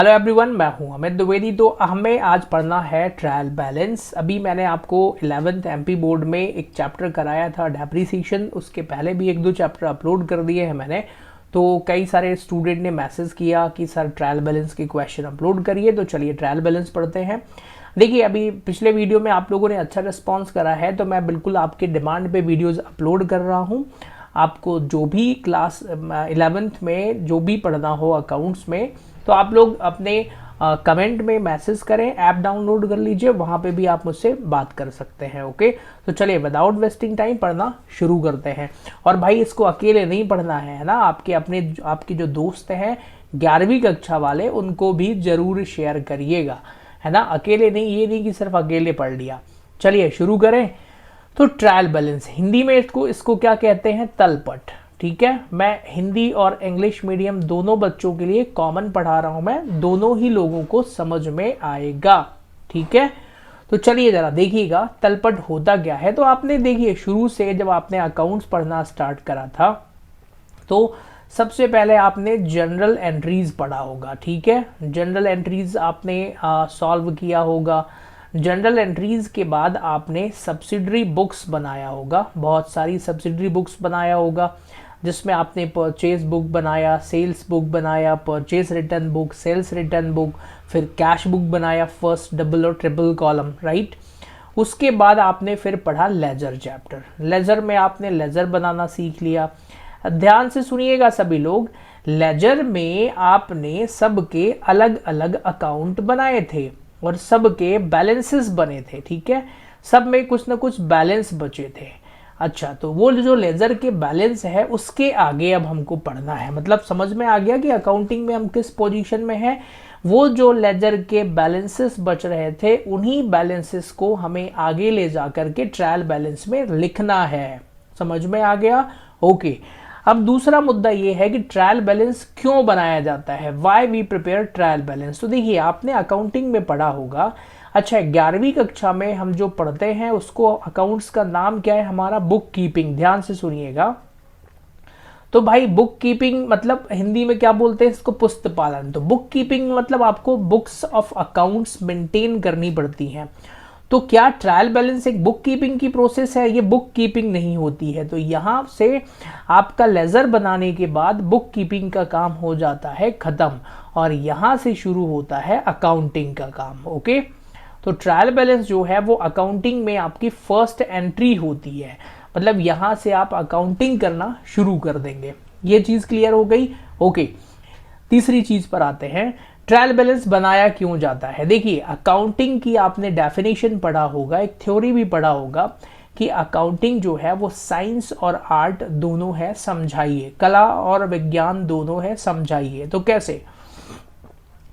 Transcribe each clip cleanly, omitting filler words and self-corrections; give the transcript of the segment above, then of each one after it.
Hello everyone, मैं हूं अमित द्विवेदी। तो हमें आज पढ़ना है ट्रायल बैलेंस। अभी मैंने आपको 11th एमपी बोर्ड में एक चैप्टर कराया था डेप्रिसिएशन, उसके पहले भी एक दो चैप्टर अपलोड कर दिए हैं मैंने। तो कई सारे स्टूडेंट ने मैसेज किया कि सर ट्रायल बैलेंस के क्वेश्चन अपलोड करिए, तो चलिए ट्रायल बैलेंस पढ़ते हैं। देखिए, अभी पिछले वीडियो में आप लोगों ने अच्छा रिस्पॉन्स करा है, तो मैं बिल्कुल आपके डिमांड पे वीडियोज़ अपलोड कर रहा हूँ। आपको जो भी क्लास 11th में जो भी पढ़ना हो अकाउंट्स में, तो आप लोग अपने कमेंट में मैसेज करें, ऐप डाउनलोड कर लीजिए, वहाँ पे भी आप मुझसे बात कर सकते हैं। ओके, तो चलिए विदाउट वेस्टिंग टाइम पढ़ना शुरू करते हैं। और भाई इसको अकेले नहीं पढ़ना है ना, आपके जो दोस्त हैं 11वीं कक्षा वाले, उनको भी जरूर शेयर करिएगा, है ना। अकेले नहीं, ये नहीं कि सिर्फ अकेले पढ़ लिया। चलिए शुरू करें। तो ट्रायल बैलेंस हिंदी में इसको क्या कहते हैं? तलपट। ठीक है, मैं हिंदी और इंग्लिश मीडियम दोनों बच्चों के लिए कॉमन पढ़ा रहा हूं, मैं दोनों ही लोगों को समझ में आएगा। ठीक है, तो चलिए जरा देखिएगा तलपट होता क्या है। तो आपने देखिए शुरू से जब आपने अकाउंट्स पढ़ना स्टार्ट करा था, तो सबसे पहले आपने जनरल एंट्रीज पढ़ा होगा। ठीक है, जनरल एंट्रीज आपने सॉल्व किया होगा। जनरल एंट्रीज के बाद आपने सब्सिडरी बुक्स बनाया होगा, बहुत सारी सब्सिडरी बुक्स बनाया होगा, जिसमें आपने परचेज बुक बनाया, सेल्स बुक बनाया, purchase return book, sales return book, फिर कैश बुक बनाया, फर्स्ट डबल और ट्रिपल कॉलम, राइट। उसके बाद आपने फिर पढ़ा लेजर चैप्टर। लेजर में आपने लेजर बनाना सीख लिया। ध्यान से सुनिएगा सभी लोग, लेजर में आपने सबके अलग अलग अकाउंट बनाए थे और सबके बैलेंसेस बने थे। ठीक है, सब में कुछ ना कुछ बैलेंस बचे थे। अच्छा, तो वो जो लेजर के बैलेंस है उसके आगे अब हमको पढ़ना है। मतलब समझ में आ गया कि अकाउंटिंग में हम किस पोजीशन में हैं। वो जो लेजर के बैलेंसेस बच रहे थे, उन्हीं बैलेंसेस को हमें आगे ले जा करके ट्रायल बैलेंस में लिखना है। समझ में आ गया? ओके। अब दूसरा मुद्दा ये है कि ट्रायल बैलेंस क्यों बनाया जाता है, why we prepare trial balance. तो देखिए, आपने अकाउंटिंग में पढ़ा होगा। अच्छा, 11वीं कक्षा में हम जो पढ़ते हैं उसको अकाउंट्स का नाम क्या है हमारा? Book keeping. ध्यान से सुनिएगा। तो भाई बुक कीपिंग मतलब हिंदी में क्या बोलते हैं इसको? पुस्त पालन। तो बुक कीपिंग मतलब आपको बुक्स ऑफ अकाउंट्स मेंटेन करनी पड़ती हैं। तो क्या ट्रायल बैलेंस एक बुक कीपिंग की प्रोसेस है? ये बुक कीपिंग नहीं होती है। तो यहाँ से आपका लेजर बनाने के बाद बुक कीपिंग का काम हो जाता है खत्म, और यहाँ से शुरू होता है अकाउंटिंग का काम। ओके, तो ट्रायल बैलेंस जो है वो अकाउंटिंग में आपकी फर्स्ट एंट्री होती है। मतलब यहाँ से आप अकाउंटिंग करना शुरू कर देंगे। ये चीज़ क्लियर हो गई? ओके, तीसरी चीज़ पर आते हैं, ट्रायल बैलेंस बनाया क्यों जाता है। देखिए, अकाउंटिंग की आपने डेफिनेशन पढ़ा होगा, एक थ्योरी भी पढ़ा होगा कि अकाउंटिंग जो है वो साइंस और आर्ट दोनों है, समझाइए, कला और विज्ञान दोनों है, समझाइए। तो कैसे?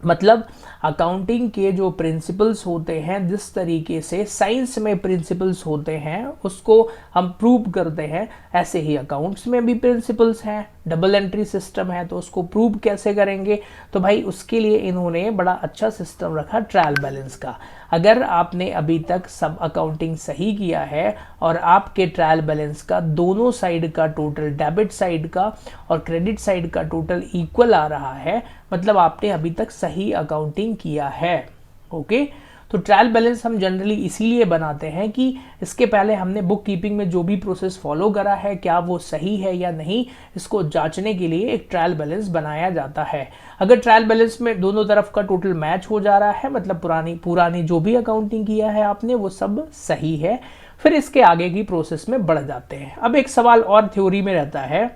मतलब अकाउंटिंग के जो प्रिंसिपल्स होते हैं, जिस तरीके से साइंस में प्रिंसिपल्स होते हैं उसको हम प्रूव करते हैं, ऐसे ही अकाउंट्स में भी प्रिंसिपल्स हैं। डबल एंट्री सिस्टम है, तो उसको प्रूव कैसे करेंगे? तो भाई उसके लिए इन्होंने बड़ा अच्छा सिस्टम रखा ट्रायल बैलेंस का। अगर आपने अभी तक सब अकाउंटिंग सही किया है और आपके ट्रायल बैलेंस का दोनों साइड का टोटल, डेबिट साइड का और क्रेडिट साइड का टोटल इक्वल आ रहा है, मतलब आपने अभी तक सही अकाउंटिंग किया है। ओके, तो ट्रायल बैलेंस हम जनरली इसीलिए बनाते हैं कि इसके पहले हमने बुक कीपिंग में जो भी प्रोसेस फॉलो करा है, क्या वो सही है या नहीं, इसको जांचने के लिए एक ट्रायल बैलेंस बनाया जाता है। अगर ट्रायल बैलेंस में दोनों तरफ का टोटल मैच हो जा रहा है, मतलब पुरानी जो भी अकाउंटिंग किया है आपने वो सब सही है, फिर इसके आगे की प्रोसेस में बढ़ जाते हैं। अब एक सवाल और थ्योरी में रहता है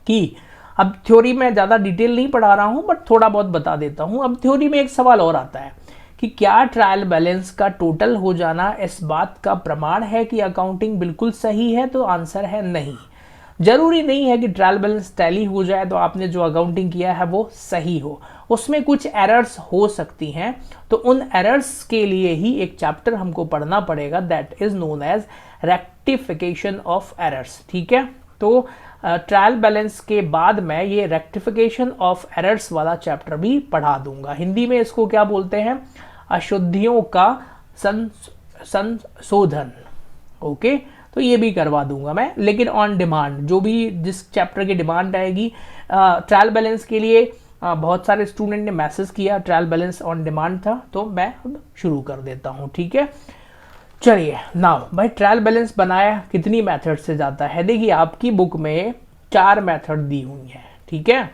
कि, अब थ्योरी में ज़्यादा डिटेल नहीं पढ़ा रहा हूँ बट थोड़ा बहुत बता देता हूँ। अब थ्योरी में एक सवाल और आता है कि क्या ट्रायल बैलेंस का टोटल हो जाना इस बात का प्रमाण है कि अकाउंटिंग बिल्कुल सही है? तो आंसर है नहीं। जरूरी नहीं है कि ट्रायल बैलेंस टैली हो जाए तो आपने जो अकाउंटिंग किया है वो सही हो, उसमें कुछ एरर्स हो सकती हैं। तो उन एरर्स के लिए ही एक चैप्टर हमको पढ़ना पड़ेगा, that is known as rectification of errors. ठीक है, तो ट्रायल बैलेंस के बाद मैं ये रेक्टिफिकेशन ऑफ एरर्स वाला चैप्टर भी पढ़ा दूंगा। हिंदी में इसको क्या बोलते हैं? अशुद्धियों का संशोधन। ओके, तो ये भी करवा दूंगा मैं, लेकिन ऑन डिमांड, जो भी जिस चैप्टर की डिमांड आएगी। ट्रायल बैलेंस के लिए बहुत सारे स्टूडेंट ने मैसेज किया, ट्रायल बैलेंस ऑन डिमांड था, तो मैं अब शुरू कर देता हूँ, ठीक है। चलिए नाउ भाई ट्रायल बैलेंस बनाया कितनी मेथड से जाता है, देखिए आपकी बुक में 4 मेथड दी हुई है, ठीक है।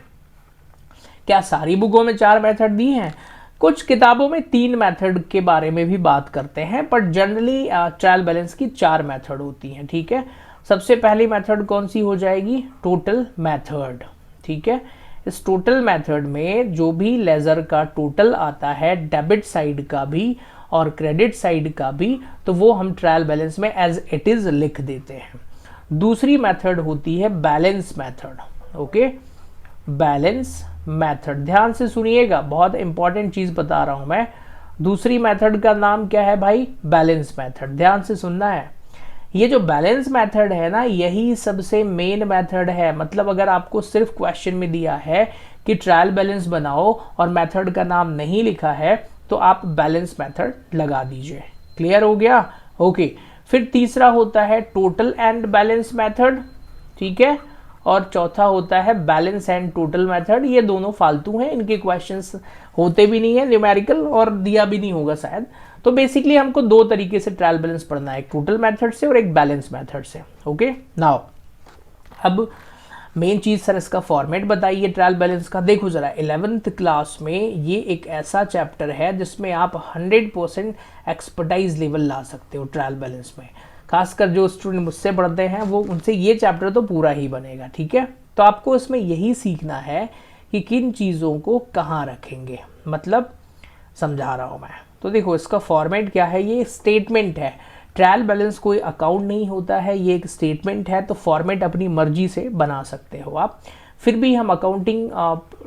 क्या सारी बुकों में 4 मेथड दी हैं? कुछ किताबों में 3 मेथड के बारे में भी बात करते हैं, पर जनरली ट्रायल बैलेंस की 4 मेथड होती हैं, ठीक है। सबसे पहली मेथड कौन सी हो जाएगी? टोटल मेथड, ठीक है। इस टोटल मेथड में जो भी लेजर का टोटल आता है, डेबिट साइड का भी और क्रेडिट साइड का भी, तो वो हम ट्रायल बैलेंस में एज इट इज लिख देते हैं। दूसरी मेथड होती है balance method, okay. Balance method, ध्यान से सुनिएगा, बहुत इंपॉर्टेंट चीज बता रहा हूं मैं। दूसरी मेथड का नाम क्या है भाई? बैलेंस मेथड, ध्यान से सुनना है। ये जो बैलेंस मेथड है ना, यही सबसे मेन मेथड है। मतलब अगर आपको सिर्फ क्वेश्चन में दिया है कि ट्रायल बैलेंस बनाओ और मेथड का नाम नहीं लिखा है, तो आप बैलेंस मेथड लगा दीजिए। क्लियर हो गया? ओके। फिर तीसरा होता है टोटल एंड बैलेंस मेथड, ठीक है। और चौथा होता है बैलेंस एंड टोटल मेथड। ये दोनों फालतू हैं, इनके क्वेश्चंस होते भी नहीं है न्यूमेरिकल, और दिया भी नहीं होगा शायद। तो बेसिकली हमको 2 तरीके से ट्रायल बैलेंस पढ़ना है, एक टोटल मेथड से और एक बैलेंस मेथड से, ओके। नाउ अब मेन चीज सर इसका फॉर्मेट बताइए ट्रायल बैलेंस का। देखो जरा 11th क्लास में ये एक ऐसा चैप्टर है जिसमें आप 100% एक्सपर्टाइज लेवल ला सकते हो ट्रायल बैलेंस में। खासकर जो स्टूडेंट मुझसे पढ़ते हैं वो, उनसे ये चैप्टर तो पूरा ही बनेगा, ठीक है। तो आपको इसमें यही सीखना है कि किन चीज़ों को कहाँ रखेंगे, मतलब समझा रहा हूँ मैं। तो देखो इसका फॉर्मेट क्या है, ये स्टेटमेंट है। ट्रायल बैलेंस कोई अकाउंट नहीं होता है, ये एक स्टेटमेंट है। तो फॉर्मेट अपनी मर्जी से बना सकते हो आप। फिर भी हम अकाउंटिंग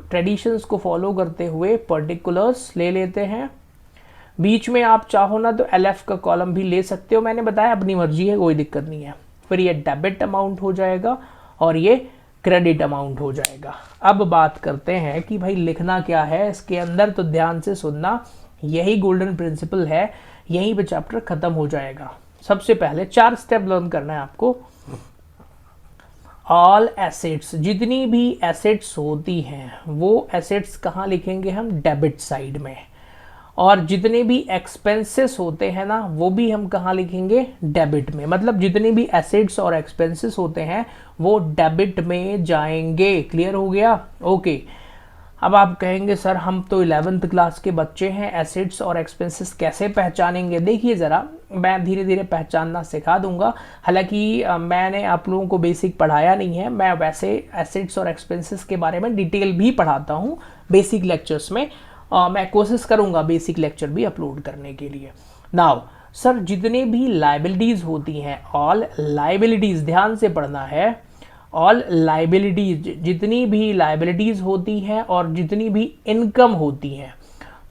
ट्रेडिशंस को फॉलो करते हुए पर्टिकुलर्स ले लेते हैं। बीच में आप चाहो ना तो LF का कॉलम भी ले सकते हो, मैंने बताया अपनी मर्जी है, कोई दिक्कत नहीं है। फिर ये डेबिट अमाउंट हो जाएगा और ये क्रेडिट अमाउंट हो जाएगा। अब बात करते हैं कि भाई लिखना क्या है इसके अंदर, तो ध्यान से सुनना, यही गोल्डन प्रिंसिपल है, यहीं पे चैप्टर खत्म हो जाएगा। सबसे पहले 4 स्टेप लर्न करना है आपको। ऑल एसेट्स, जितनी भी एसेट्स होती हैं वो एसेट्स कहाँ लिखेंगे हम? डेबिट साइड में। और जितने भी एक्सपेंसेस होते हैं ना, वो भी हम कहाँ लिखेंगे? डेबिट में। मतलब जितने भी एसेट्स और एक्सपेंसेस होते हैं वो डेबिट में जाएंगे। क्लियर हो गया? ओके। अब आप कहेंगे सर हम तो 11th क्लास के बच्चे हैं, एसेट्स और एक्सपेंसेस कैसे पहचानेंगे? देखिए ज़रा, मैं धीरे धीरे पहचानना सिखा दूंगा। हालांकि मैंने आप लोगों को बेसिक पढ़ाया नहीं है, मैं वैसे एसेट्स और एक्सपेंसेस के बारे में डिटेल भी पढ़ाता हूँ बेसिक लेक्चर्स में। मैं कोशिश करूंगा बेसिक लेक्चर भी अपलोड करने के लिए। नाउ सर जितने भी लाइबिलिटीज़ होती हैं, ऑल लाइबिलिटीज़, ध्यान से पढ़ना है। ऑल लाइबिलिटीज, जितनी भी लाइबिलिटीज़ होती हैं और जितनी भी इनकम होती हैं,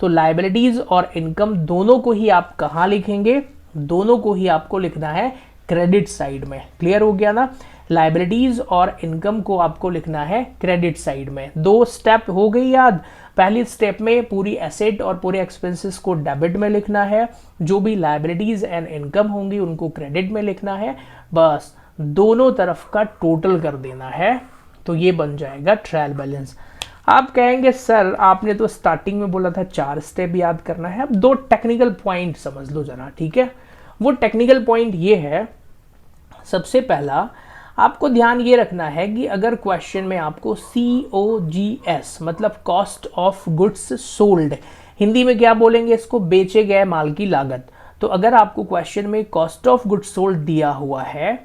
तो लाइबिलिटीज़ और इनकम दोनों को ही आप कहाँ लिखेंगे? दोनों को ही आपको लिखना है क्रेडिट साइड में। क्लियर हो गया ना? लाइबिलिटीज़ और इनकम को आपको लिखना है क्रेडिट साइड में। 2 स्टेप हो गई याद। पहली स्टेप में पूरी एसेट और पूरे एक्सपेंसेस को डेबिट में लिखना है, जो भी लाइबिलिटीज़ एंड इनकम होंगी उनको क्रेडिट में लिखना है। बस दोनों तरफ का टोटल कर देना है, तो ये बन जाएगा ट्रायल बैलेंस। आप कहेंगे सर आपने तो स्टार्टिंग में बोला था 4 स्टेप याद करना है। अब 2 टेक्निकल पॉइंट समझ लो जरा, ठीक है। वो टेक्निकल पॉइंट ये है, सबसे पहला आपको ध्यान ये रखना है कि अगर क्वेश्चन में आपको COGS मतलब cost of goods sold, Hindi में क्या बोलेंगे इसको? बेचे गए माल की लागत। तो अगर आपको क्वेश्चन में कॉस्ट ऑफ गुड्स सोल्ड दिया हुआ है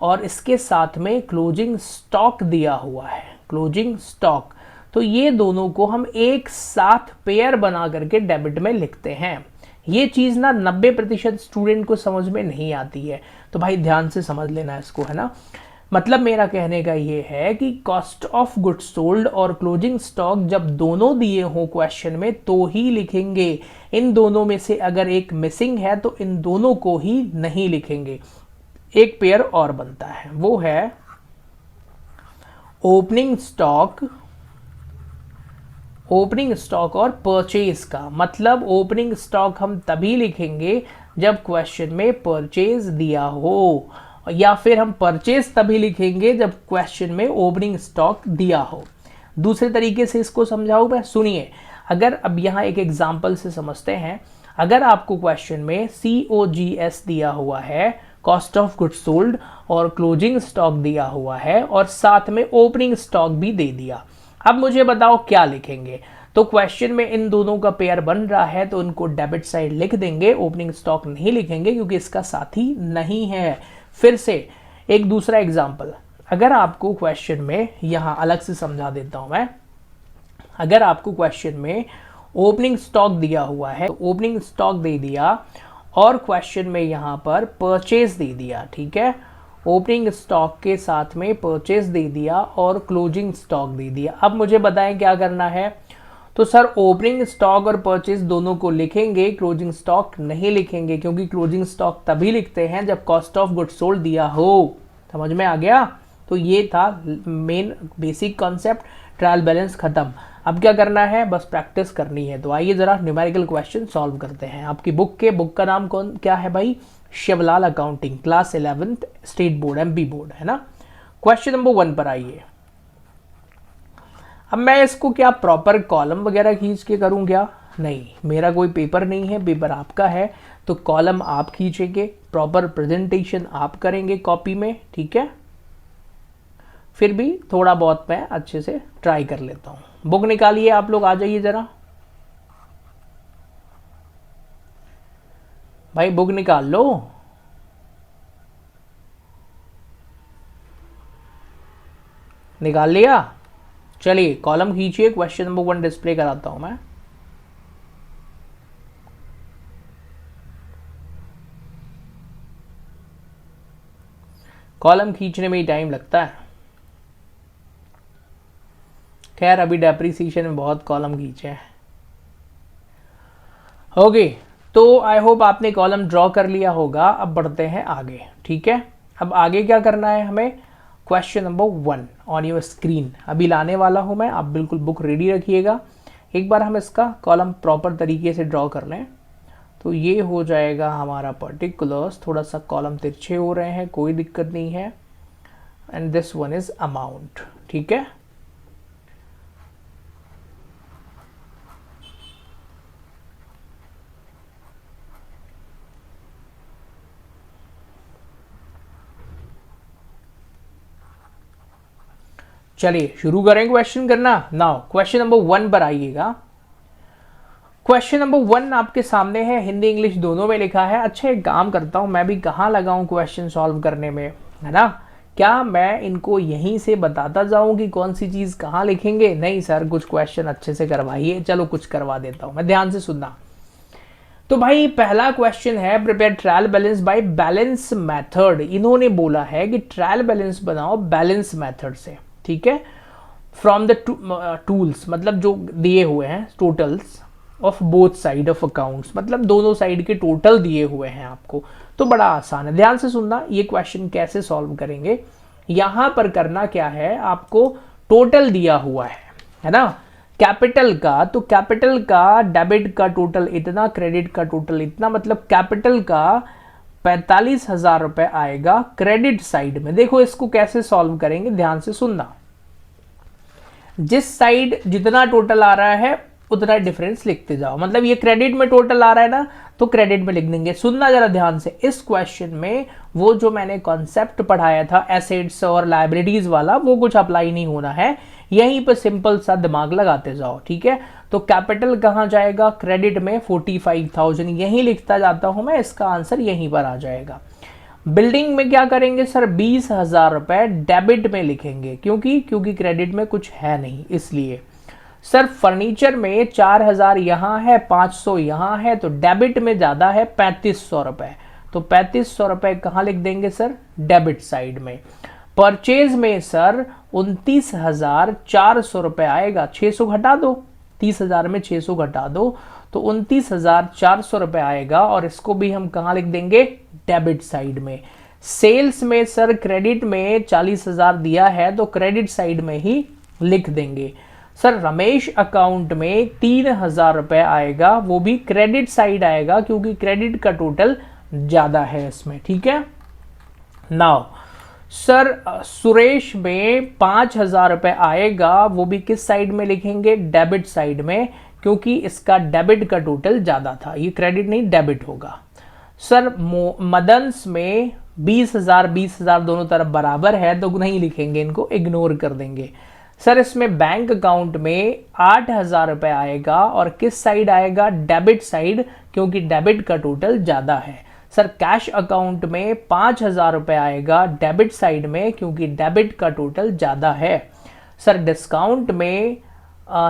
और इसके साथ में क्लोजिंग स्टॉक दिया हुआ है, क्लोजिंग स्टॉक, तो ये दोनों को हम एक साथ पेयर बना करके डेबिट में लिखते हैं। ये चीज़ ना 90% स्टूडेंट को समझ में नहीं आती है, तो भाई ध्यान से समझ लेना इसको, है ना। मतलब मेरा कहने का ये है कि कॉस्ट ऑफ गुड्स सोल्ड और क्लोजिंग स्टॉक जब दोनों दिए हों क्वेश्चन में तो ही लिखेंगे। इन दोनों में से अगर एक मिसिंग है तो इन दोनों को ही नहीं लिखेंगे। एक पेयर और बनता है, वो है ओपनिंग स्टॉक, ओपनिंग स्टॉक और परचेज का। मतलब ओपनिंग स्टॉक हम तभी लिखेंगे जब क्वेश्चन में परचेज दिया हो, या फिर हम परचेज तभी लिखेंगे जब क्वेश्चन में ओपनिंग स्टॉक दिया हो। दूसरे तरीके से इसको समझाऊं मैं, सुनिए। अगर अब यहाँ एक एग्जाम्पल से समझते हैं, अगर आपको क्वेश्चन में COGS दिया हुआ है, कॉस्ट ऑफ गुड्स सोल्ड, और क्लोजिंग स्टॉक दिया हुआ है, और साथ में ओपनिंग स्टॉक भी दे दिया, अब मुझे बताओ क्या लिखेंगे। तो क्वेश्चन में इन दोनों का पेयर बन रहा है तो उनको डेबिट साइड लिख देंगे, ओपनिंग स्टॉक नहीं लिखेंगे क्योंकि इसका साथी नहीं है। फिर से एक दूसरा एग्जाम्पल, अगर आपको क्वेश्चन में, यहां अलग से समझा देता हूं मैं, अगर आपको क्वेश्चन में ओपनिंग स्टॉक दिया हुआ है तो ओपनिंग स्टॉक दे दिया, और क्वेश्चन में यहां पर परचेज दे दिया, ठीक है, ओपनिंग स्टॉक के साथ में परचेज दे दिया और क्लोजिंग स्टॉक दे दिया। अब मुझे बताएं क्या करना है। तो सर ओपनिंग स्टॉक और परचेज दोनों को लिखेंगे, क्लोजिंग स्टॉक नहीं लिखेंगे, क्योंकि क्लोजिंग स्टॉक तभी लिखते हैं जब कॉस्ट ऑफ गुड्स सोल्ड दिया हो। समझ में आ गया? तो ये था main basic concept, trial balance खत्म। अब क्या करना है, बस प्रैक्टिस करनी है। तो आइए जरा न्यूमेरिकल क्वेश्चन सॉल्व करते हैं। आपकी बुक का नाम क्या है भाई? Shivlal accounting, class 11th, state board, MP board, है ना। क्वेश्चन नंबर 1 पर आइए। अब मैं इसको क्या प्रॉपर कॉलम वगैरह खींच के करूं क्या? नहीं, मेरा कोई पेपर नहीं है, पेपर आपका है, तो कॉलम आप खींचेंगे, प्रॉपर प्रेजेंटेशन आप करेंगे कॉपी में, ठीक है। फिर भी थोड़ा बहुत मैं अच्छे से ट्राई कर लेता हूं। बुक निकालिए, आप लोग आ जाइए जरा भाई, बुक निकाल लो। निकाल लिया? चलिए कॉलम खींचिए, क्वेश्चन नंबर 1 डिस्प्ले कराता हूं मैं। कॉलम खींचने में ही टाइम लगता है। खैर अभी डेप्रिसिएशन में बहुत कॉलम खींचे हैं। ओके, तो आई होप आपने कॉलम ड्रॉ कर लिया होगा। अब बढ़ते हैं आगे, ठीक है। अब आगे क्या करना है हमें? Question number 1 on your screen अभी लाने वाला हूं मैं, आप बिल्कुल बुक रेडी रखिएगा। एक बार हम इसका कॉलम प्रॉपर तरीके से ड्रॉ कर लें तो ये हो जाएगा हमारा पर्टिकुलर्स। थोड़ा सा कॉलम तिरछे हो रहे हैं, कोई दिक्कत नहीं है। And this one is amount, ठीक है। चलिए शुरू करें क्वेश्चन करना। नाउ क्वेश्चन नंबर 1 पर आइएगा। क्वेश्चन नंबर 1 आपके सामने है, हिंदी इंग्लिश दोनों में लिखा है। अच्छा एक काम करता हूं, मैं भी कहाँ लगाऊं क्वेश्चन सॉल्व करने में, है ना। क्या मैं इनको यहीं से बताता जाऊं कि कौन सी चीज कहाँ लिखेंगे? नहीं सर, कुछ क्वेश्चन अच्छे से करवाइए। चलो कुछ करवा देता हूं मैं, ध्यान से सुनना। तो भाई पहला क्वेश्चन है, prepare trial balance by balance method. इन्होंने बोला है कि ट्रायल बैलेंस बनाओ बैलेंस मेथड से, ठीक है। फ्रॉम द टूल्स, मतलब जो दिए हुए हैं totals of both side of accounts, मतलब दोनों साइड के टोटल दिए हुए हैं आपको। तो बड़ा आसान है, ध्यान से सुनना। ये क्वेश्चन कैसे सॉल्व करेंगे, यहां पर करना क्या है, आपको टोटल दिया हुआ है ना, कैपिटल का। तो कैपिटल का डेबिट का टोटल इतना, क्रेडिट का टोटल इतना, मतलब कैपिटल का 45,000 रुपए आएगा क्रेडिट साइड में। देखो इसको कैसे सॉल्व करेंगे, ध्यान से सुनना। जिस साइड जितना टोटल आ रहा है उतना डिफरेंस लिखते जाओ। मतलब ये क्रेडिट में टोटल आ रहा है ना, तो क्रेडिट में लिख देंगे। सुनना जरा ध्यान से, इस क्वेश्चन में वो जो मैंने कॉन्सेप्ट पढ़ाया था एसेट्स और लायबिलिटीज वाला, वो कुछ अप्लाई नहीं होना है। यहीं पर सिंपल सा दिमाग लगाते जाओ, ठीक है। तो कैपिटल कहां जाएगा? क्रेडिट में 45,000, यहीं लिखता जाता हूं मैं, इसका आंसर यहीं पर आ जाएगा। बिल्डिंग में क्या करेंगे सर? 20,000 रुपए डेबिट में लिखेंगे, क्योंकि क्रेडिट में कुछ है नहीं, इसलिए। सर फर्नीचर में 4,000 यहां है, 500 यहां है, तो डेबिट में ज्यादा है 3500 रुपए, तो 3500 रुपए कहां लिख देंगे सर? डेबिट साइड में। परचेज में सर 29,400 रुपए आएगा, 600 घटा दो, 30,000 में 600 घटा दो, तो 29,400 रुपए आएगा, और इसको भी हम कहां लिख देंगे? डेबिट साइड में। सेल्स में सर क्रेडिट में 40,000 दिया है, तो क्रेडिट साइड में ही लिख देंगे। सर रमेश अकाउंट में 3,000 रुपए आएगा, वो भी क्रेडिट साइड आएगा, क्योंकि क्रेडिट का टोटल ज्यादा है इसमें, ठीक है। नाउ सर सुरेश में 5,000 रुपये आएगा, वो भी किस साइड में लिखेंगे, डेबिट साइड में, क्योंकि इसका डेबिट का टोटल ज़्यादा था, ये क्रेडिट नहीं डेबिट होगा। सर मदन्स में 20,000 दोनों तरफ बराबर है तो नहीं लिखेंगे, इनको इग्नोर कर देंगे। सर इसमें बैंक अकाउंट में 8,000 रुपये आएगा और किस साइड आएगा, डेबिट साइड, क्योंकि डेबिट का टोटल ज़्यादा है। सर कैश अकाउंट में 5,000 रुपये आएगा डेबिट साइड में, क्योंकि डेबिट का टोटल ज़्यादा है। सर डिस्काउंट में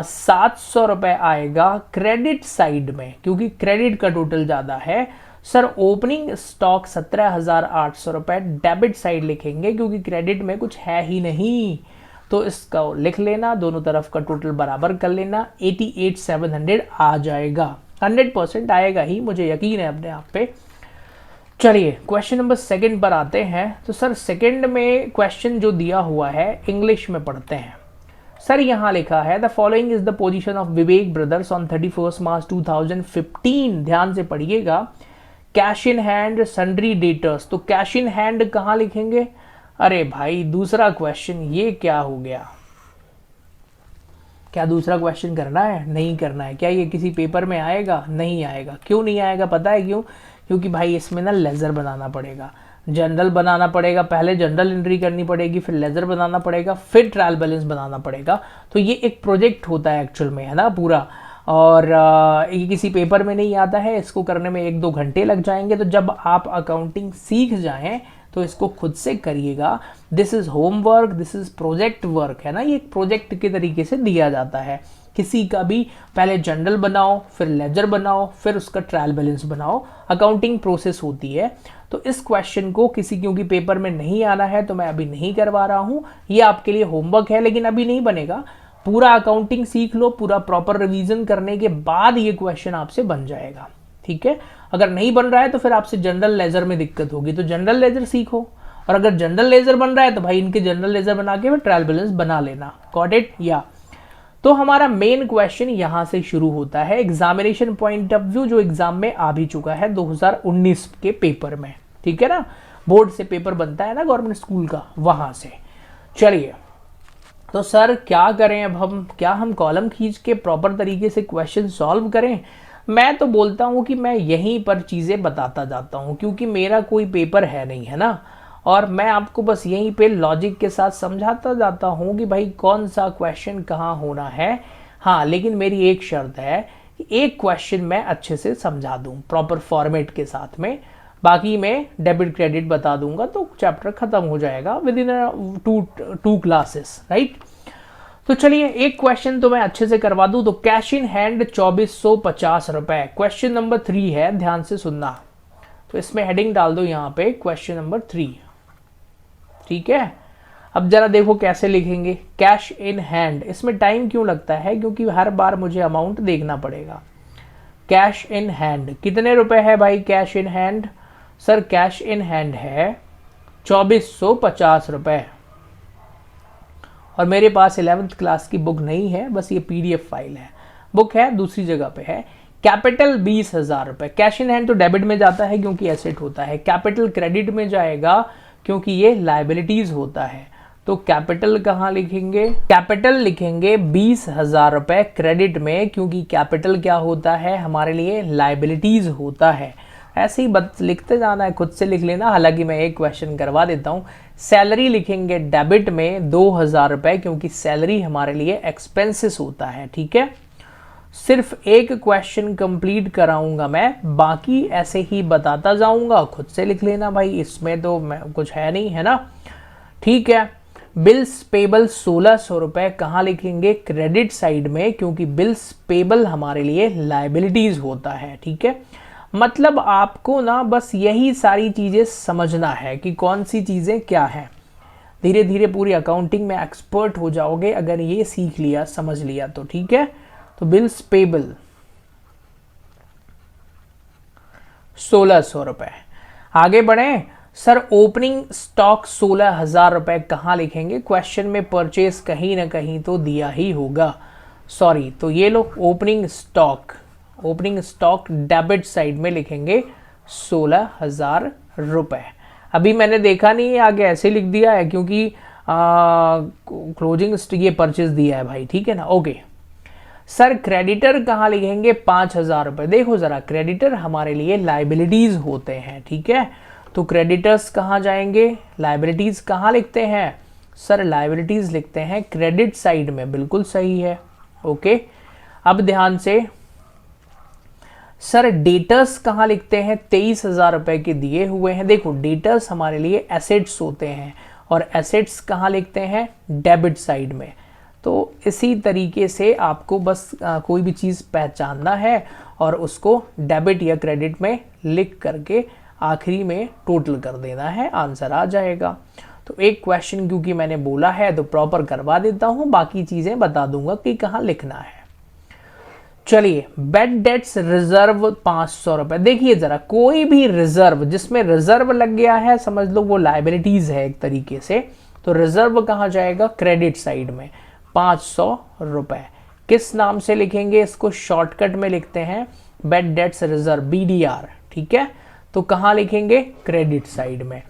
700 रुपये आएगा क्रेडिट साइड में, क्योंकि क्रेडिट का टोटल ज़्यादा है। सर ओपनिंग स्टॉक 17,800 रुपये डेबिट साइड लिखेंगे, क्योंकि क्रेडिट में कुछ है ही नहीं, तो इसका लिख लेना, दोनों तरफ का टोटल बराबर कर लेना, 88,700 आ जाएगा। 100% आएगा ही, मुझे यकीन है अपने आप पे। चलिए क्वेश्चन नंबर 2 पर आते हैं। तो सर 2 में क्वेश्चन जो दिया हुआ है इंग्लिश में पढ़ते हैं। सर यहाँ लिखा है the following is the position of Vivek brothers on 31 मार्च 2015। ध्यान से पढ़िएगा। Cash in hand, sundry debtors, तो कैश इन हैंड कहाँ लिखेंगे? अरे भाई दूसरा क्वेश्चन, ये क्या हो गया? क्या दूसरा क्वेश्चन करना है? नहीं करना है। क्या ये किसी पेपर में आएगा? नहीं आएगा। क्यों नहीं आएगा पता है क्यों? क्योंकि भाई इसमें ना लेज़र बनाना पड़ेगा, जनरल बनाना पड़ेगा, पहले जनरल एंट्री करनी पड़ेगी, फिर लेज़र बनाना पड़ेगा, फिर ट्रायल बैलेंस बनाना पड़ेगा। तो ये एक प्रोजेक्ट होता है एक्चुअल में, है ना पूरा। और ये किसी पेपर में नहीं आता है, इसको करने में 1-2 घंटे लग जाएंगे। तो जब आप अकाउंटिंग सीख जाएं तो इसको खुद से करिएगा। This is homework, this is project work, है ना। ये एक प्रोजेक्ट के तरीके से दिया जाता है। किसी का भी पहले जनरल बनाओ, फिर लेजर बनाओ, फिर उसका ट्रायल बैलेंस बनाओ, अकाउंटिंग प्रोसेस होती है। तो इस क्वेश्चन को किसी क्योंकि पेपर में नहीं आना है तो मैं अभी नहीं करवा रहा हूँ, ये आपके लिए होमवर्क है, लेकिन अभी नहीं बनेगा। पूरा अकाउंटिंग सीख लो, पूरा प्रॉपर रिवीजन करने के बाद ये क्वेश्चन आपसे बन जाएगा, ठीक है। अगर नहीं बन रहा है तो फिर आपसे जनरल लेजर में दिक्कत होगी, तो जनरल लेजर सीखो। और अगर जनरल लेजर बन रहा है तो भाई इनके जनरल लेजर बना के फिर ट्रायल बैलेंस बना लेना। Got it? या तो हमारा मेन क्वेश्चन यहां से शुरू होता है, एग्जामिनेशन पॉइंट ऑफ व्यू, जो एग्जाम में आ भी चुका है 2019 के पेपर में, ठीक है ना। बोर्ड से पेपर बनता है ना गवर्नमेंट स्कूल का, वहां से। चलिए तो सर क्या करें अब क्या हम कॉलम खींच के प्रॉपर तरीके से क्वेश्चन सॉल्व करें? मैं तो बोलता हूं कि मैं यहीं पर चीज़ें बताता जाता हूं, क्योंकि मेरा कोई पेपर है नहीं, है ना। और मैं आपको बस यहीं पे लॉजिक के साथ समझाता जाता हूं कि भाई कौन सा क्वेश्चन कहाँ होना है। हाँ, लेकिन मेरी एक शर्त है कि एक क्वेश्चन मैं अच्छे से समझा दूं प्रॉपर फॉर्मेट के साथ में, बाकी मैं डेबिट क्रेडिट बता दूंगा तो चैप्टर खत्म हो जाएगा विद इन 2 क्लासेस, राइट। तो चलिए एक क्वेश्चन तो मैं अच्छे से करवा दूं। तो कैश इन हैंड 2450 रुपए, क्वेश्चन नंबर 3 है, ध्यान से सुनना। तो इसमें हेडिंग डाल दो यहाँ पे क्वेश्चन नंबर 3, ठीक है। अब जरा देखो कैसे लिखेंगे कैश इन हैंड। इसमें टाइम क्यों लगता है? क्योंकि हर बार मुझे अमाउंट देखना पड़ेगा। कैश इन हैंड कितने रुपए है भाई cash in hand? Sir cash in hand है 2450 रुपए, और मेरे पास 11th क्लास की बुक नहीं है, बस ये PDF फाइल है। बुक है दूसरी जगह पे है। कैपिटल 20,000 रुपए। कैश इन हैंड तो डेबिट में जाता है क्योंकि एसेट होता है, कैपिटल क्रेडिट में जाएगा क्योंकि ये लाइबिलिटीज होता है। तो कैपिटल कहाँ लिखेंगे? कैपिटल लिखेंगे 20,000 रुपए क्रेडिट में, क्योंकि कैपिटल क्या होता है हमारे लिए? लाइबिलिटीज होता है। ऐसे ही बस लिखते जाना है, खुद से लिख लेना। हालांकि मैं एक क्वेश्चन करवा देता हूँ। सैलरी लिखेंगे डेबिट में 2,000 रुपए, क्योंकि सैलरी हमारे लिए एक्सपेंसेस होता है, ठीक है। सिर्फ एक क्वेश्चन कंप्लीट कराऊंगा मैं, बाकी ऐसे ही बताता जाऊंगा, खुद से लिख लेना भाई, इसमें तो कुछ है नहीं, है ना, ठीक है। बिल्स पेबल 1,600 रुपए कहाँ लिखेंगे? क्रेडिट साइड में, क्योंकि बिल्स पेबल हमारे लिए लाइबिलिटीज होता है, ठीक है। मतलब आपको ना बस यही सारी चीज़ें समझना है कि कौन सी चीज़ें क्या हैं। धीरे धीरे पूरी अकाउंटिंग में एक्सपर्ट हो जाओगे अगर ये सीख लिया, समझ लिया तो, ठीक है। तो बिल्स पेबल 1,600 रुपए। आगे बढ़े। सर ओपनिंग स्टॉक 16,000 रुपए कहाँ लिखेंगे? क्वेश्चन में परचेज कहीं ना कहीं तो दिया ही होगा, सॉरी। तो ये लोग ओपनिंग स्टॉक डेबिट साइड में लिखेंगे 16,000 रुपए। अभी मैंने देखा नहीं है, आगे ऐसे लिख दिया है क्योंकि क्लोजिंग ये परचेज दिया है भाई, ठीक है ना। ओके सर क्रेडिटर कहाँ लिखेंगे? 5,000 रुपये। देखो जरा, क्रेडिटर हमारे लिए लाइबिलिटीज होते हैं, ठीक है। तो क्रेडिटर्स कहाँ जाएंगे? लाइबिलिटीज कहाँ लिखते हैं सर? लाइबिलिटीज लिखते हैं क्रेडिट साइड में, बिल्कुल सही है। ओके अब ध्यान से सर डेटर्स कहाँ लिखते हैं? 23,000 रुपए के दिए हुए हैं। देखो डेटर्स हमारे लिए एसेट्स होते हैं और एसेट्स कहाँ लिखते हैं? डेबिट साइड में। तो इसी तरीके से आपको बस कोई भी चीज़ पहचानना है और उसको डेबिट या क्रेडिट में लिख करके आखिरी में टोटल कर देना है, आंसर आ जाएगा। तो एक क्वेश्चन क्योंकि मैंने बोला है तो प्रॉपर करवा देता हूँ, बाकी चीज़ें बता दूंगा कि कहाँ लिखना है। चलिए बेड डेट्स रिजर्व 500 रुपए। देखिए जरा, कोई भी रिजर्व जिसमें रिजर्व लग गया है समझ लो वो लाइबिलिटीज है एक तरीके से। तो रिजर्व कहाँ जाएगा? क्रेडिट साइड में। 500 रुपए किस नाम से लिखेंगे? इसको शॉर्टकट में लिखते हैं बेड डेट्स रिजर्व, BDR, ठीक है। तो कहाँ लिखेंगे? क्रेडिट साइड में।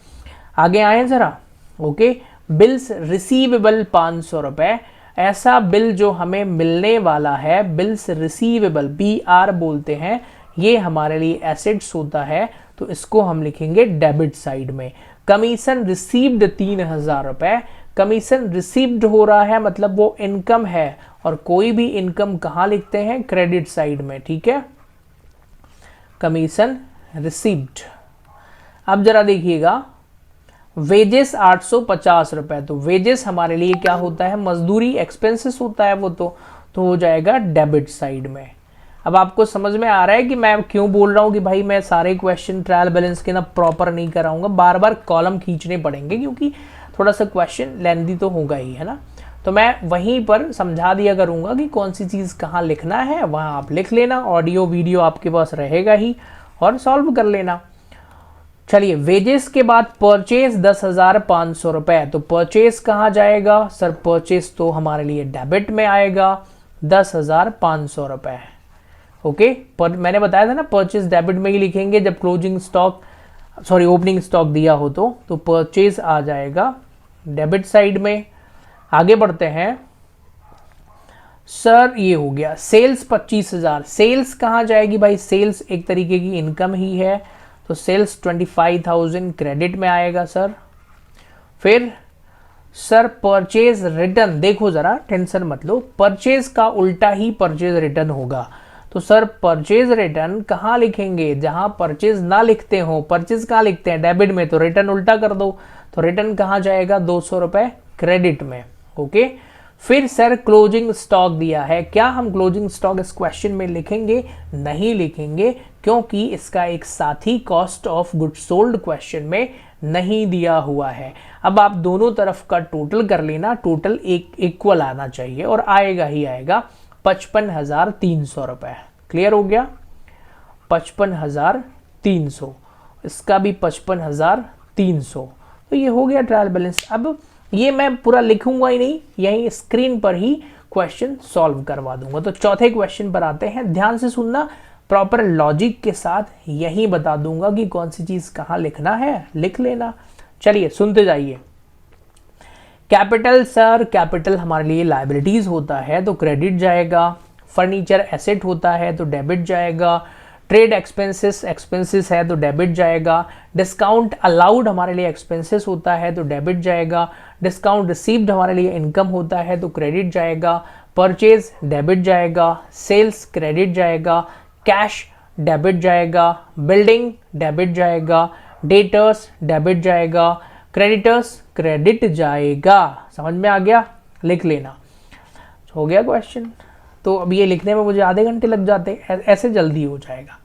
आगे आए जरा। ओके बिल्स रिसीवेबल 500 रुपए। ऐसा बिल जो हमें मिलने वाला है, बिल्स रिसीवेबल, BR बोलते हैं, ये हमारे लिए एसेट्स होता है, तो इसको हम लिखेंगे डेबिट साइड में। कमीशन रिसीव्ड 3,000 रुपए। कमीशन रिसीव्ड हो रहा है मतलब वो इनकम है, और कोई भी इनकम कहाँ लिखते हैं? क्रेडिट साइड में, ठीक है। Commission received. अब जरा देखिएगा, वेजेस 850 रुपए। तो वेजेस हमारे लिए क्या होता है? मजदूरी, एक्सपेंसेस होता है वो, तो हो जाएगा डेबिट साइड में। अब आपको समझ में आ रहा है कि मैं क्यों बोल रहा हूँ कि भाई मैं सारे क्वेश्चन ट्रायल बैलेंस के ना प्रॉपर नहीं कराऊंगा, बार बार कॉलम खींचने पड़ेंगे क्योंकि थोड़ा सा क्वेश्चन लेंथी तो होगा ही, है ना। तो मैं वहीं पर समझा दिया करूंगा कि कौन सी चीज़ कहाँ लिखना है, वहाँ आप लिख लेना, ऑडियो वीडियो आपके पास रहेगा ही, और सॉल्व कर लेना। चलिए वेजेस के बाद परचेज 10,500 रुपए। तो परचेज कहाँ जाएगा सर? परचेज तो हमारे लिए डेबिट में आएगा, 10,500 रुपए। ओके मैंने बताया था ना परचेज डेबिट में ही लिखेंगे जब closing stock, sorry opening stock दिया हो तो परचेज आ जाएगा डेबिट साइड में। आगे बढ़ते हैं सर, ये हो गया सेल्स 25,000। सेल्स कहाँ जाएगी भाई? सेल्स एक तरीके की इनकम ही है, तो सेल्स 25,000 क्रेडिट में आएगा सर। फिर सर परचेज रिटर्न, देखो जरा टेंशन मत लो, परचेज का उल्टा ही परचेज रिटर्न होगा। तो सर परचेज रिटर्न कहाँ लिखेंगे? जहां परचेज ना लिखते हो, परचेज कहाँ लिखते हैं? डेबिट में, तो रिटर्न उल्टा कर दो। तो रिटर्न कहाँ जाएगा? 200 रुपए क्रेडिट में। ओके फिर सर क्लोजिंग स्टॉक दिया है, क्या हम क्लोजिंग स्टॉक इस क्वेश्चन में लिखेंगे? नहीं लिखेंगे, क्योंकि इसका एक साथी cost of good sold question में नहीं दिया हुआ है। अब आप दोनों तरफ का टोटल कर लेना, टोटल एक इक्वल आना चाहिए, और आएगा ही आएगा 55,300 रुपए। क्लियर हो गया? 55,300, इसका भी 55,300। तो ये हो गया ट्रायल बैलेंस। अब ये मैं पूरा लिखूंगा ही नहीं, यहीं स्क्रीन पर ही क्वेश्चन सॉल्व करवा दूंगा। तो चौथे क्वेश्चन पर आते हैं, ध्यान से सुनना, प्रॉपर लॉजिक के साथ यही बता दूंगा कि कौन सी चीज कहां लिखना है, लिख लेना। चलिए सुनते जाइए। कैपिटल सर, कैपिटल हमारे लिए लायबिलिटीज होता है तो क्रेडिट जाएगा। फर्नीचर एसेट होता है तो डेबिट जाएगा। ट्रेड एक्सपेंसेस, एक्सपेंसेस है तो डेबिट जाएगा। डिस्काउंट अलाउड हमारे लिए एक्सपेंसेस होता है तो डेबिट जाएगा। डिस्काउंट रिसीव्ड हमारे लिए इनकम होता है तो क्रेडिट जाएगा। परचेज डेबिट जाएगा। सेल्स क्रेडिट जाएगा। कैश डेबिट जाएगा। बिल्डिंग डेबिट जाएगा। डेटर्स डेबिट जाएगा। क्रेडिटर्स क्रेडिट जाएगा। समझ में आ गया? लिख लेना। हो गया क्वेश्चन। तो अब ये लिखने में मुझे आधे घंटे लग जाते, ऐसे जल्दी हो जाएगा।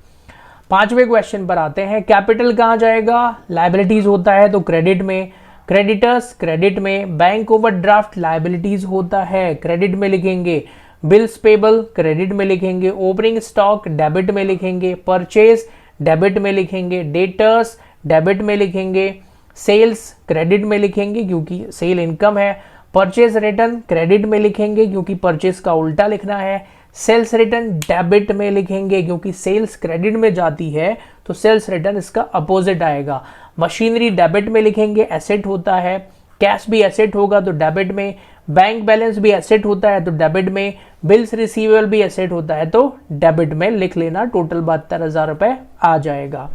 पांचवें क्वेश्चन पर आते हैं। कैपिटल कहाँ जाएगा? लायबिलिटीज होता है तो क्रेडिट में। क्रेडिटर्स क्रेडिट में। बैंक ओवरड्राफ्ट लायबिलिटीज होता है, क्रेडिट में लिखेंगे। बिल्स पेबल क्रेडिट में लिखेंगे। ओपनिंग स्टॉक डेबिट में लिखेंगे। परचेज डेबिट में लिखेंगे। डेटर्स डेबिट में लिखेंगे। सेल्स क्रेडिट में लिखेंगे क्योंकि सेल इनकम है। परचेज रिटर्न क्रेडिट में लिखेंगे क्योंकि परचेज का उल्टा लिखना है। सेल्स रिटर्न डेबिट में लिखेंगे क्योंकि सेल्स क्रेडिट में जाती है तो सेल्स रिटर्न इसका अपोजिट आएगा। मशीनरी डेबिट में लिखेंगे, एसेट होता है। कैश भी एसेट होगा तो डेबिट में। बैंक बैलेंस भी एसेट होता है तो डेबिट में। बिल्स रिसीवेबल भी एसेट होता है तो डेबिट में लिख लेना। टोटल 72,000 रुपए आ जाएगा।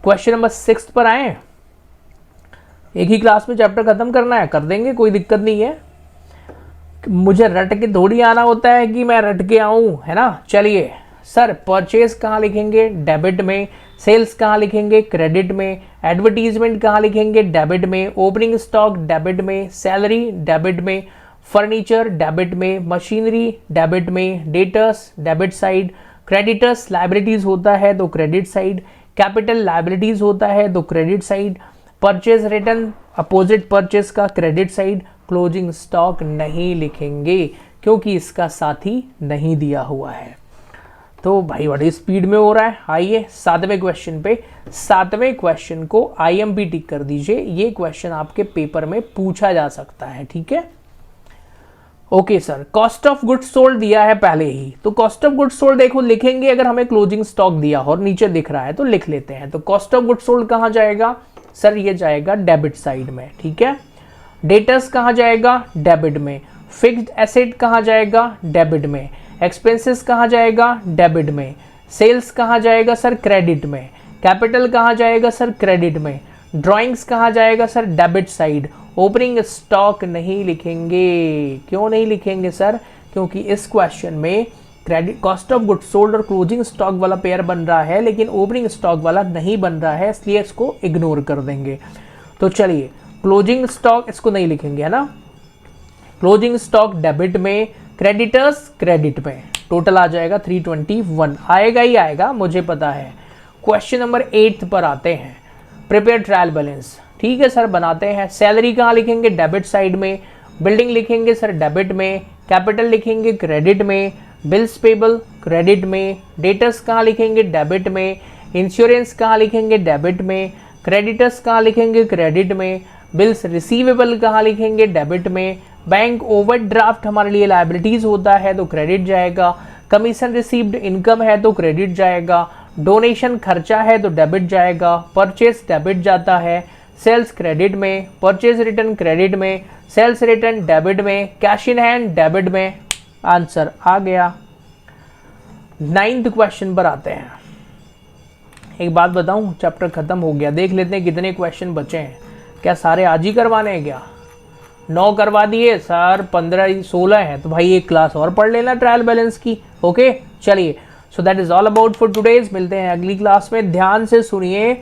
क्वेश्चन नंबर 6 पर आए। एक ही क्लास में चैप्टर खत्म करना है, कर देंगे, कोई दिक्कत नहीं है। मुझे रट के थोड़ी आना होता है कि मैं रट के आऊं, है ना। चलिए सर, परचेज कहाँ लिखेंगे? डेबिट में। सेल्स कहाँ लिखेंगे? क्रेडिट में। एडवर्टीजमेंट कहाँ लिखेंगे? डेबिट में। ओपनिंग स्टॉक डेबिट में। सैलरी डेबिट में। फर्नीचर डेबिट में। मशीनरी डेबिट में। Debtors debit side. Creditors liabilities होता है तो क्रेडिट साइड। कैपिटल लाइबिलिटीज होता है तो credit side. Purchase return opposite purchase का, क्रेडिट साइड। क्लोजिंग स्टॉक नहीं लिखेंगे क्योंकि इसका साथी नहीं दिया हुआ है। तो भाई बड़ी स्पीड में हो रहा है। आइए 7वें क्वेश्चन पे। 7वें क्वेश्चन को IMP टिक कर दीजिए। ये क्वेश्चन आपके पेपर में पूछा जा सकता है, ठीक है। Okay sir, cost of goods sold दिया है पहले ही, तो कॉस्ट ऑफ गुड्स सोल्ड देखो लिखेंगे। अगर हमें क्लोजिंग स्टॉक दिया और नीचे दिख रहा है तो लिख लेते हैं। तो कॉस्ट ऑफ गुड्स सोल्ड कहाँ जाएगा? सर ये जाएगा डेबिट साइड में, ठीक है। डेटर्स कहाँ जाएगा? डेबिट में। फिक्स्ड एसेट कहाँ जाएगा? डेबिट में। एक्सपेंसेस कहाँ जाएगा? डेबिट में। सेल्स कहाँ जाएगा? सर क्रेडिट में। कैपिटल कहाँ जाएगा? सर क्रेडिट में। ड्राइंग्स कहाँ जाएगा? Sir debit side. Opening stock नहीं लिखेंगे। क्यों नहीं लिखेंगे सर? क्योंकि इस क्वेश्चन में credit, cost of goods sold और क्लोजिंग स्टॉक वाला पेयर बन रहा है लेकिन ओपनिंग स्टॉक वाला नहीं बन रहा है, इसलिए इसको इग्नोर कर देंगे। तो चलिए क्लोजिंग स्टॉक इसको नहीं लिखेंगे, है ना। क्लोजिंग स्टॉक डेबिट में। क्रेडिटर्स क्रेडिट में। टोटल आ जाएगा 321, आएगा ही आएगा, मुझे पता है। क्वेश्चन नंबर 8 पर आते हैं। प्रिपेयर ट्रायल बैलेंस, ठीक है सर, बनाते हैं। सैलरी कहाँ लिखेंगे? डेबिट साइड में। बिल्डिंग लिखेंगे सर डेबिट में। कैपिटल लिखेंगे क्रेडिट में। बिल्स पेबल क्रेडिट में। डेटर्स कहाँ लिखेंगे? डेबिट में। इंश्योरेंस कहाँ लिखेंगे? डेबिट में। क्रेडिटर्स कहाँ लिखेंगे? क्रेडिट में। बिल्स रिसीवेबल कहाँ लिखेंगे? डेबिट में। बैंक ओवरड्राफ्ट हमारे लिए लायबिलिटीज होता है तो क्रेडिट जाएगा। कमीशन रिसीव्ड इनकम है तो क्रेडिट जाएगा। डोनेशन खर्चा है तो डेबिट जाएगा। परचेस डेबिट जाता है। सेल्स क्रेडिट में। परचेज रिटर्न क्रेडिट में। सेल्स रिटर्न डेबिट में। कैश इन हैंड डेबिट में। आंसर आ गया। 9th क्वेश्चन पर आते हैं। एक बात बताऊं, चैप्टर खत्म हो गया। देख लेते हैं कितने क्वेश्चन बचे हैं। क्या सारे आज ही करवाने हैं क्या? 9 करवा दिए सर, 15 16 हैं, तो भाई एक क्लास और पढ़ लेना ट्रायल बैलेंस की। ओके चलिए, so that is all about for today's. मिलते हैं अगली क्लास में। ध्यान से सुनिए,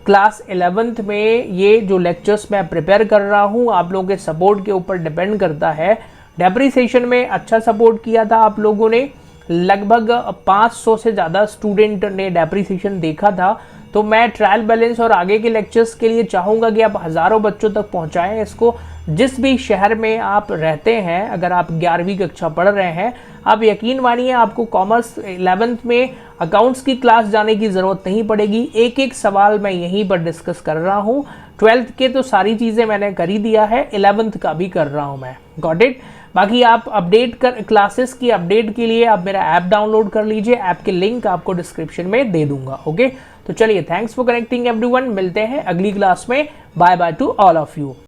क्लास 11th में ये जो लेक्चर्स मैं प्रिपेयर कर रहा हूँ आप लोगों के सपोर्ट के ऊपर डिपेंड करता है। डेप्रीसिएशन में अच्छा सपोर्ट किया था आप लोगों ने, लगभग 500 से ज़्यादा स्टूडेंट ने डेप्रीसिएशन देखा था। तो मैं ट्रायल बैलेंस और आगे के लेक्चर्स के लिए चाहूँगा कि आप हज़ारों बच्चों तक पहुँचाएँ इसको। जिस भी शहर में आप रहते हैं, अगर आप 11वीं कक्षा पढ़ रहे हैं, आप यकीन मानिए आपको कॉमर्स 11th में अकाउंट्स की क्लास जाने की ज़रूरत नहीं पड़ेगी। एक एक सवाल मैं यहीं पर डिस्कस कर रहा हूँ। 12th के तो सारी चीज़ें मैंने कर ही दिया है, 11th का भी कर रहा हूँ मैं। Got it. बाकी आप अपडेट कर, क्लासेस की अपडेट के लिए आप मेरा ऐप डाउनलोड कर लीजिए। ऐप के लिंक आपको डिस्क्रिप्शन में दे दूंगा। ओके, तो चलिए, थैंक्स फॉर कनेक्टिंग एवरीवन। मिलते हैं अगली क्लास में। Bye bye to all of you.